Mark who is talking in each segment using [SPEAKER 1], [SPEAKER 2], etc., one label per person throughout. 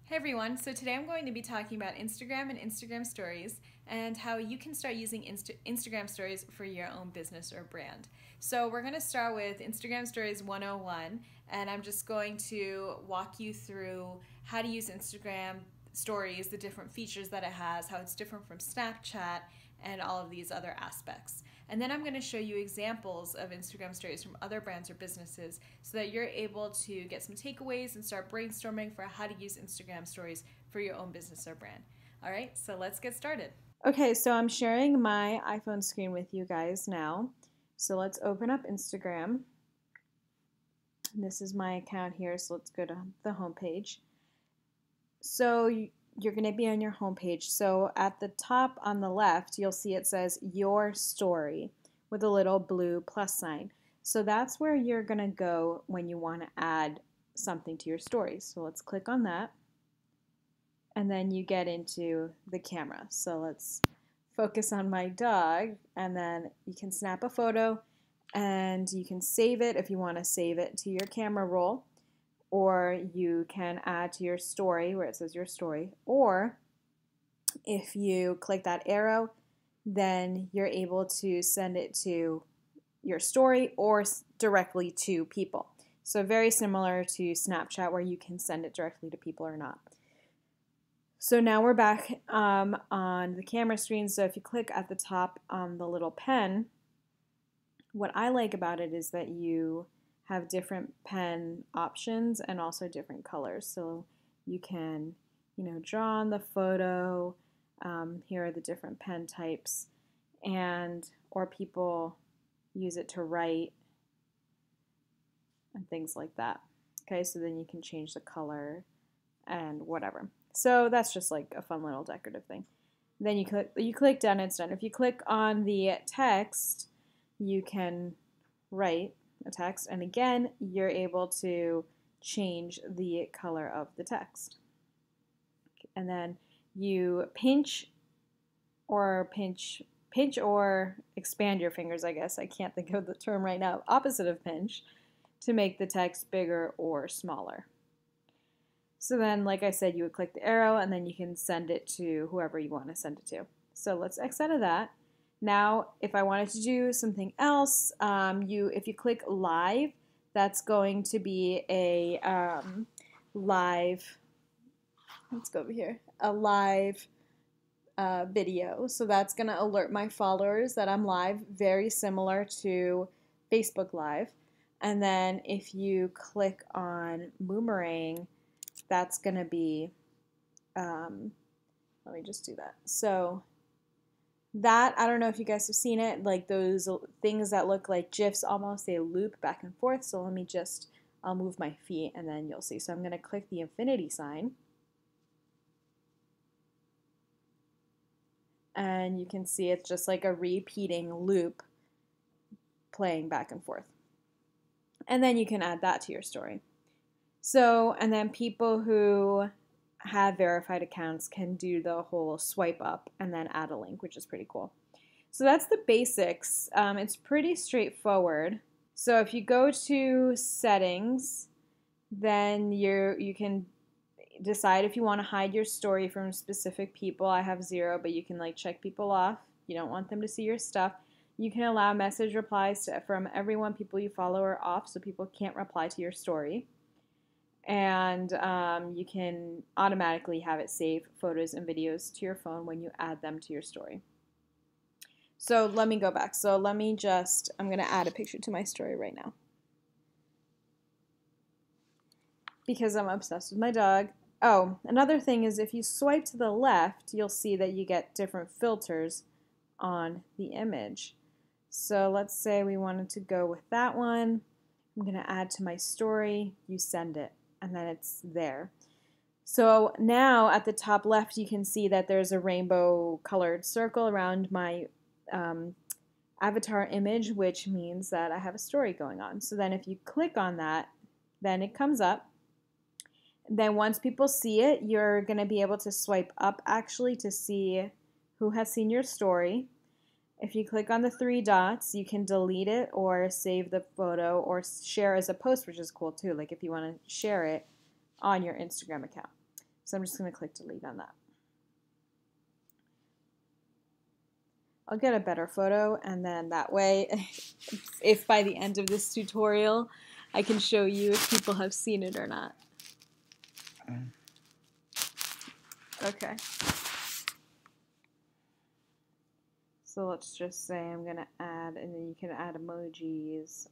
[SPEAKER 1] Hey everyone, so today I'm going to be talking about Instagram and Instagram stories and how you can start using Instagram stories for your own business or brand. So we're going to start with Instagram Stories 101, and I'm just going to walk you through how to use Instagram stories, the different features that it has, how it's different from Snapchat, and all of these other aspects. And then I'm going to show you examples of Instagram stories from other brands or businesses so that you're able to get some takeaways and start brainstorming for how to use Instagram stories for your own business or brand. All right, so let's get started. Okay, so I'm sharing my iPhone screen with you guys now. So let's open up Instagram. This is my account here, so let's go to the home page. So you're going to be on your home page. So at the top on the left, you'll see it says Your Story with a little blue plus sign. So that's where you're going to go when you want to add something to your story. So let's click on that. And then you get into the camera. So let's focus on my dog, and then you can snap a photo and you can save it if you want to save it to your camera roll, or you can add to your story where it says Your Story, or if you click that arrow, then you're able to send it to your story or directly to people. So very similar to Snapchat, where you can send it directly to people or not. So now we're back on the camera screen. So if you click at the top on the little pen, what I like about it is that you have different pen options and also different colors. So you can, draw on the photo. Here are the different pen types, or people use it to write and things like that. Okay, so then you can change the color and whatever. So that's just like a fun little decorative thing. Then you click done, it's done. If you click on the text, you can write a text, and again, you're able to change the color of the text. And then you pinch or expand your fingers, I guess. I can't think of the term right now. Opposite of pinch, to make the text bigger or smaller. So then, like I said, you would click the arrow and then you can send it to whoever you want to send it to. So let's X out of that. Now, if I wanted to do something else, if you click live, that's going to be a live, let's go over here, a live video. So that's going to alert my followers that I'm live, very similar to Facebook Live. And then if you click on boomerang, that's going to be, let me just do that. So that, I don't know if you guys have seen it, like those things that look like GIFs almost, they loop back and forth. So I'll move my feet and then you'll see. So I'm going to click the infinity sign. And you can see it's just like a repeating loop playing back and forth. And then you can add that to your story. So, and then people who have verified accounts can do the whole swipe up and then add a link, which is pretty cool. So that's the basics. It's pretty straightforward. So if you go to settings, then you can decide if you want to hide your story from specific people. I have 0, but you can check people off. You don't want them to see your stuff. You can allow message replies from everyone, people you follow, are off, so people can't reply to your story. And you can automatically have it save photos and videos to your phone when you add them to your story. So let me go back. So I'm going to add a picture to my story right now, because I'm obsessed with my dog. Oh, another thing is if you swipe to the left, you'll see that you get different filters on the image. So let's say we wanted to go with that one. I'm going to add to my story. You send it, and then it's there. So now at the top left, you can see that there's a rainbow colored circle around my avatar image, which means that I have a story going on. So then if you click on that, then it comes up. Then once people see it, you're going to be able to swipe up actually to see who has seen your story. If you click on the 3 dots, you can delete it or save the photo or share as a post, which is cool too, like if you want to share it on your Instagram account. So I'm just going to click delete on that. I'll get a better photo, and then that way, if by the end of this tutorial, I can show you if people have seen it or not. Okay. So let's just say I'm going to add, and then you can add emojis.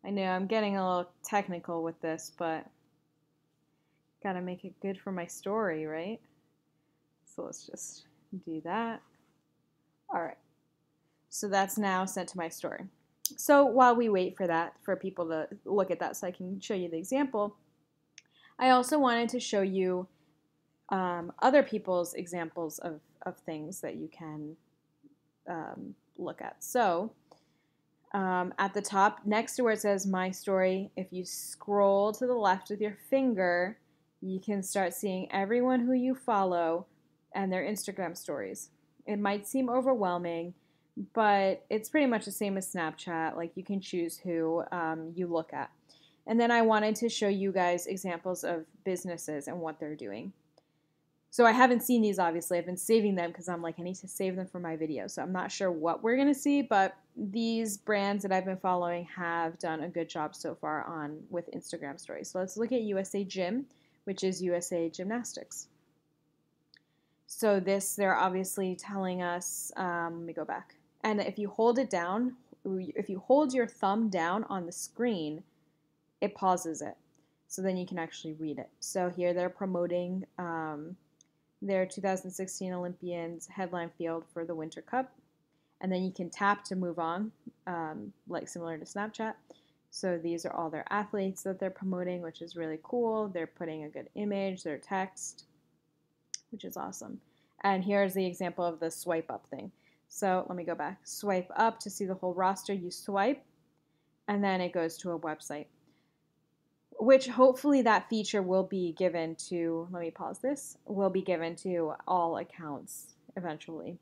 [SPEAKER 1] I know I'm getting a little technical with this, but gotta make it good for my story, right? So let's just do that. All right. So that's now sent to my story. So while we wait for that, for people to look at that so I can show you the example, I also wanted to show you other people's examples of things that you can look at. So at the top, next to where it says My Story, if you scroll to the left with your finger, you can start seeing everyone who you follow and their Instagram stories. It might seem overwhelming, but it's pretty much the same as Snapchat. Like, you can choose who you look at. And then I wanted to show you guys examples of businesses and what they're doing. So I haven't seen these, obviously. I've been saving them because I'm like, I need to save them for my video. So I'm not sure what we're going to see, but these brands that I've been following have done a good job so far with Instagram stories. So let's look at USA Gym, which is USA Gymnastics. So they're obviously telling us, let me go back. And if you hold it down, if you hold your thumb down on the screen, it pauses it. So then you can actually read it. So here they're promoting their 2016 Olympians headline field for the Winter Cup. And then you can tap to move on, like similar to Snapchat. So these are all their athletes that they're promoting, which is really cool. They're putting a good image, their text, which is awesome. And here's the example of the swipe up thing. So let me go back. Swipe up to see the whole roster. You swipe, and then it goes to a website, which hopefully that feature will be given to, let me pause this, will be given to all accounts eventually.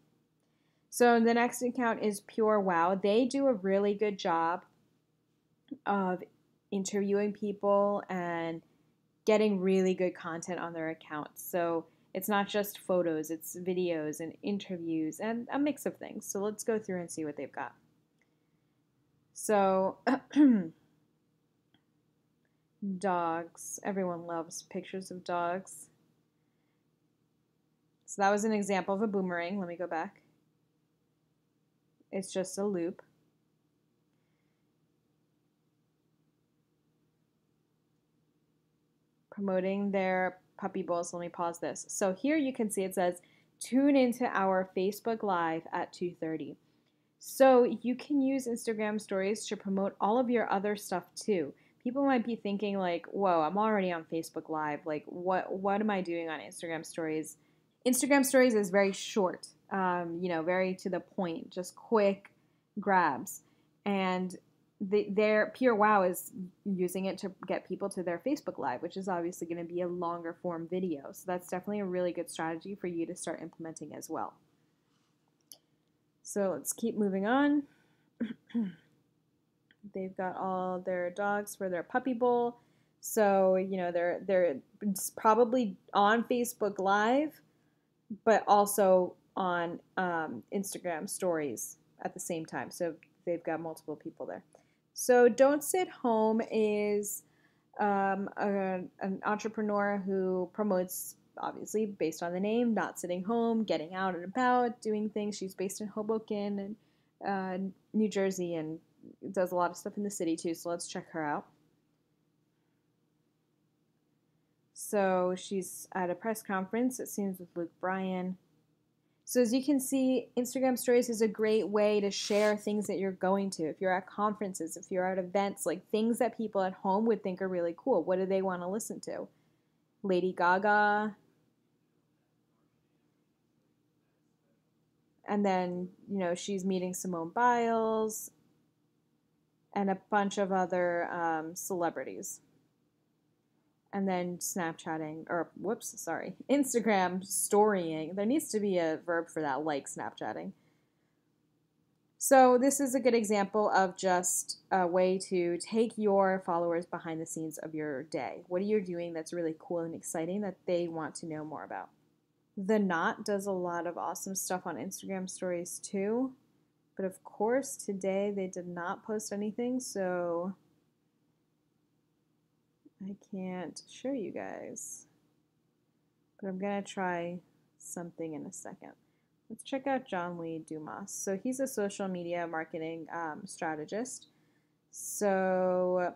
[SPEAKER 1] So the next account is Pure Wow. They do a really good job of interviewing people and getting really good content on their accounts. So it's not just photos, it's videos and interviews and a mix of things. So let's go through and see what they've got. So dogs. Everyone loves pictures of dogs. So that was an example of a boomerang. Let me go back. It's just a loop. Promoting their puppy bowls. Let me pause this. So here you can see it says, tune into our Facebook Live at 2:30. So you can use Instagram stories to promote all of your other stuff too. People might be thinking like, whoa, I'm already on Facebook Live. Like, what am I doing on Instagram stories? Instagram stories is very short, very to the point, just quick grabs. And their Pure Wow is using it to get people to their Facebook Live, which is obviously going to be a longer form video. So that's definitely a really good strategy for you to start implementing as well. So let's keep moving on. They've got all their dogs for their puppy bowl. So, they're probably on Facebook Live, but also on Instagram stories at the same time. So they've got multiple people there. So Don't Sit Home is an entrepreneur who promotes, obviously based on the name, not sitting home, getting out and about, doing things. She's based in Hoboken and New Jersey, and does a lot of stuff in the city too. So let's check her out. So she's at a press conference, it seems, with Luke Bryan. So as you can see, Instagram stories is a great way to share things that you're going to. If you're at conferences, if you're at events, like things that people at home would think are really cool. What do they want to listen to? Lady Gaga. And then, she's meeting Simone Biles and a bunch of other celebrities. And then Instagram storying. There needs to be a verb for that, like Snapchatting. So this is a good example of just a way to take your followers behind the scenes of your day. What are you doing that's really cool and exciting that they want to know more about? The Knot does a lot of awesome stuff on Instagram stories too. But of course, today they did not post anything, so I can't show you guys. But I'm going to try something in a second. Let's check out John Lee Dumas. So he's a social media marketing strategist. So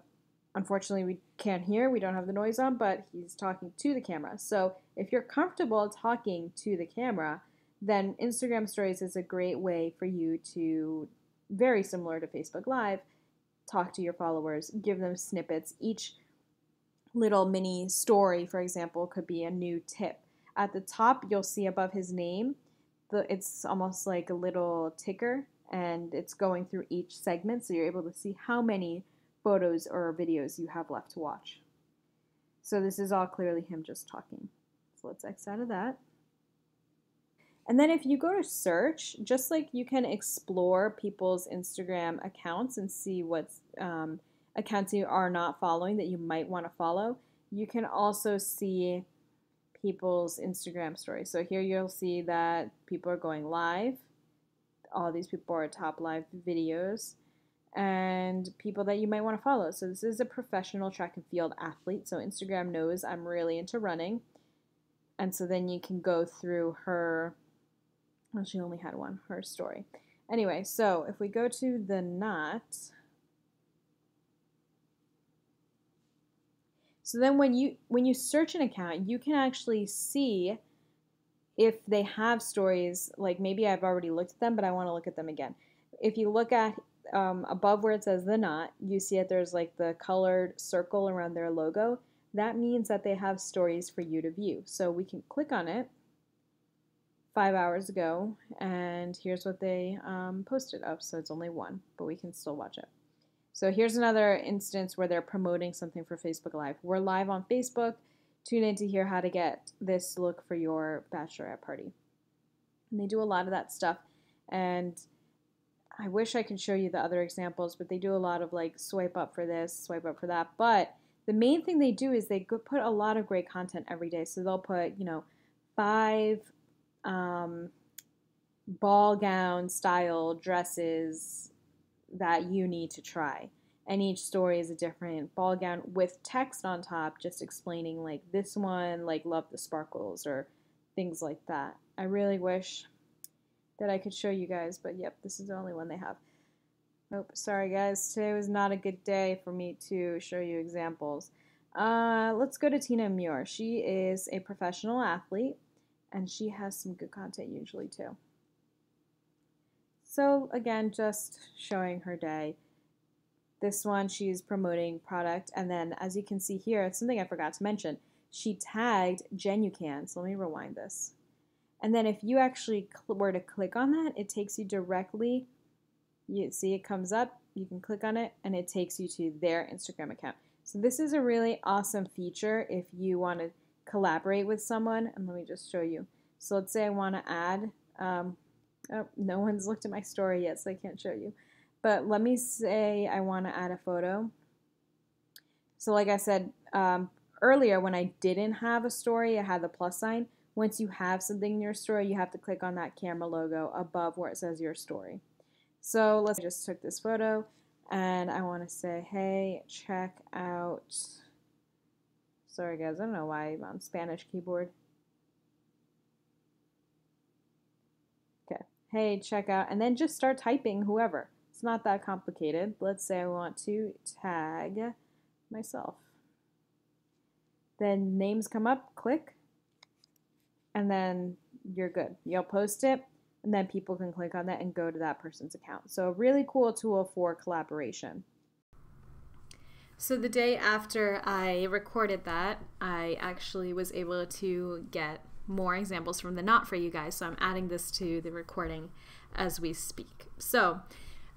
[SPEAKER 1] unfortunately we can't hear, we don't have the noise on, but he's talking to the camera. So if you're comfortable talking to the camera, then Instagram Stories is a great way for you to, very similar to Facebook Live, talk to your followers, give them snippets. Each little mini story, for example, could be a new tip. At the top, you'll see above his name, it's almost like a little ticker, and it's going through each segment, so you're able to see how many photos or videos you have left to watch. So this is all clearly him just talking. So let's X out of that. And then if you go to search, just like you can explore people's Instagram accounts and see what accounts you are not following that you might want to follow, you can also see people's Instagram stories. So here you'll see that people are going live. All these people are top live videos and people that you might want to follow. So this is a professional track and field athlete. So Instagram knows I'm really into running. And so then you can go through her, well, she only had one, her story. Anyway, so if we go to The Knot, so then when you search an account, you can actually see if they have stories, like maybe I've already looked at them, but I want to look at them again. If you look at above where it says The Knot, you see that there's like the colored circle around their logo. That means that they have stories for you to view. So we can click on it 5 hours ago, and here's what they posted of. So it's only one, but we can still watch it. So here's another instance where they're promoting something for Facebook Live. We're live on Facebook. Tune in to hear how to get this look for your bachelorette party. And they do a lot of that stuff. And I wish I could show you the other examples, but they do a lot of like swipe up for this, swipe up for that. But the main thing they do is they put a lot of great content every day. So they'll put, 5 ball gown style dresses that you need to try. And each story is a different ball gown with text on top just explaining like this one, like love the sparkles or things like that. I really wish that I could show you guys, but yep, this is the only one they have. Oh, sorry guys, today was not a good day for me to show you examples. Let's go to Tina Muir. She is a professional athlete and she has some good content usually too. So again, just showing her day. This one, she's promoting product, and then as you can see here, it's something I forgot to mention. She tagged Genucan. So let me rewind this. And then if you actually were to click on that, it takes you directly, you see it comes up, you can click on it, and it takes you to their Instagram account. So this is a really awesome feature if you want to collaborate with someone. And let me just show you. So let's say I want to add, oh, no one's looked at my story yet, so I can't show you. But let me say I want to add a photo. So like I said earlier, when I didn't have a story, I had the plus sign. Once you have something in your story, you have to click on that camera logo above where it says your story. So let's say I just took this photo, and I want to say, hey, check out, sorry guys, I don't know why I'm on Spanish keyboard. Okay, hey, check out, and then just start typing whoever. It's not that complicated. Let's say I want to tag myself. Then names come up, click, and then you're good. You'll post it, and then people can click on that and go to that person's account. So a really cool tool for collaboration. So the day after I recorded that, I actually was able to get more examples from The Knot for you guys. So I'm adding this to the recording as we speak. So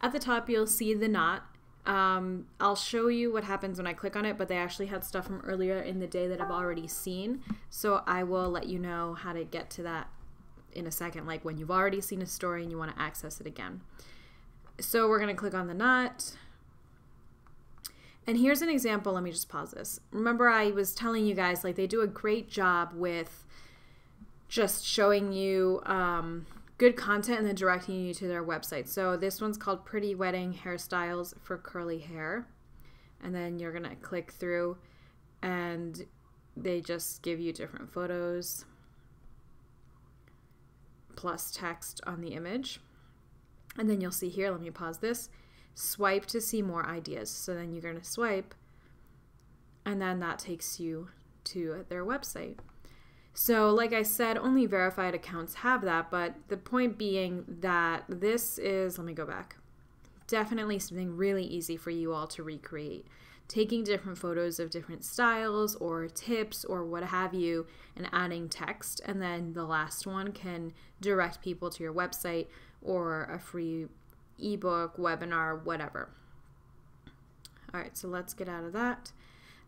[SPEAKER 1] at the top, you'll see The Knot. I'll show you what happens when I click on it, but they actually had stuff from earlier in the day that I've already seen. So I will let you know how to get to that in a second, like when you've already seen a story and you want to access it again. So we're going to click on the knot. And here's an example. Let me just pause this. Remember, I was telling you guys, like, they do a great job with just showing you good content and then directing you to their website. So this one's called Pretty Wedding Hairstyles for Curly Hair. And then you're going to click through and they just give you different photos plus text on the image. And then you'll see here, let me pause this, swipe to see more ideas. So then you're going to swipe and then that takes you to their website. So like I said, only verified accounts have that, but the point being that this is, let me go back, definitely something really easy for you all to recreate. Taking different photos of different styles or tips or what have you and adding text, and then the last one can direct people to your website or a free ebook, webinar, whatever. All right, so let's get out of that.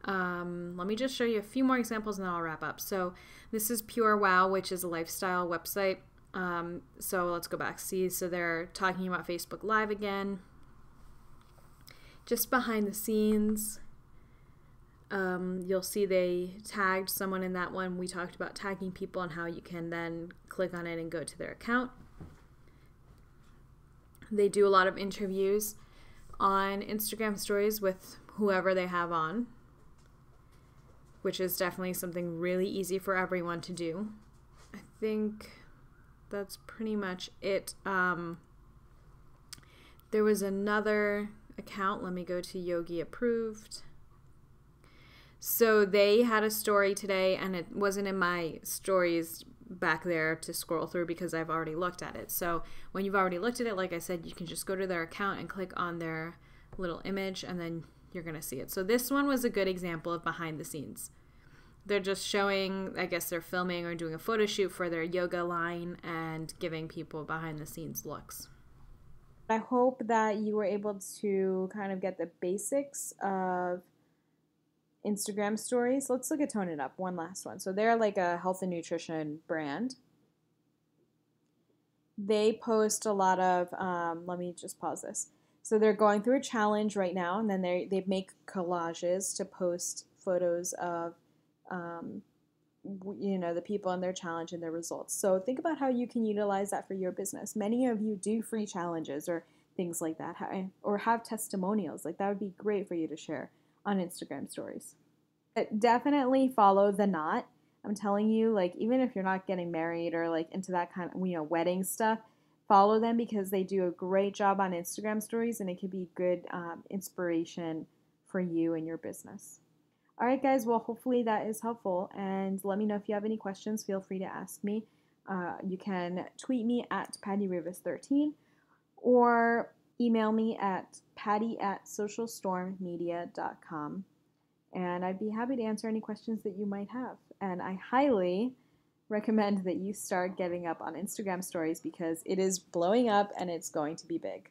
[SPEAKER 1] Let me just show you a few more examples and then I'll wrap up. So this is Pure Wow, which is a lifestyle website. So let's go back. See, so they're talking about Facebook Live again. Just behind the scenes, you'll see they tagged someone in that one. We talked about tagging people and how you can then click on it and go to their account. They do a lot of interviews on Instagram stories with whoever they have on, which is definitely something really easy for everyone to do. I think that's pretty much it. There was another account. Let me go to Yogi Approved. So they had a story today and it wasn't in my stories back there to scroll through because I've already looked at it. So when you've already looked at it, like I said, you can just go to their account and click on their little image and then you're going to see it. So this one was a good example of behind the scenes. They're just showing, I guess they're filming or doing a photo shoot for their yoga line and giving people behind the scenes looks. I hope that you were able to kind of get the basics of Instagram stories. Let's look at Tone It Up, one last one. So they're like a health and nutrition brand. They post a lot of, let me just pause this. So they're going through a challenge right now, and then they make collages to post photos of, you know, the people in their challenge and their results. So think about how you can utilize that for your business. Many of you do free challenges or things like that, or have testimonials. Like that would be great for you to share on Instagram stories. But definitely follow The Knot. I'm telling you, like, even if you're not getting married or like into that kind of, you know, wedding stuff, follow them because they do a great job on Instagram stories and it could be good inspiration for you and your business. All right, guys, well, hopefully that is helpful. And let me know if you have any questions. Feel free to ask me. You can tweet me at PattyRivas13 or email me at patty@socialstormmedia.com. And I'd be happy to answer any questions that you might have. And I highly recommend that you start getting up on Instagram stories because it is blowing up and it's going to be big.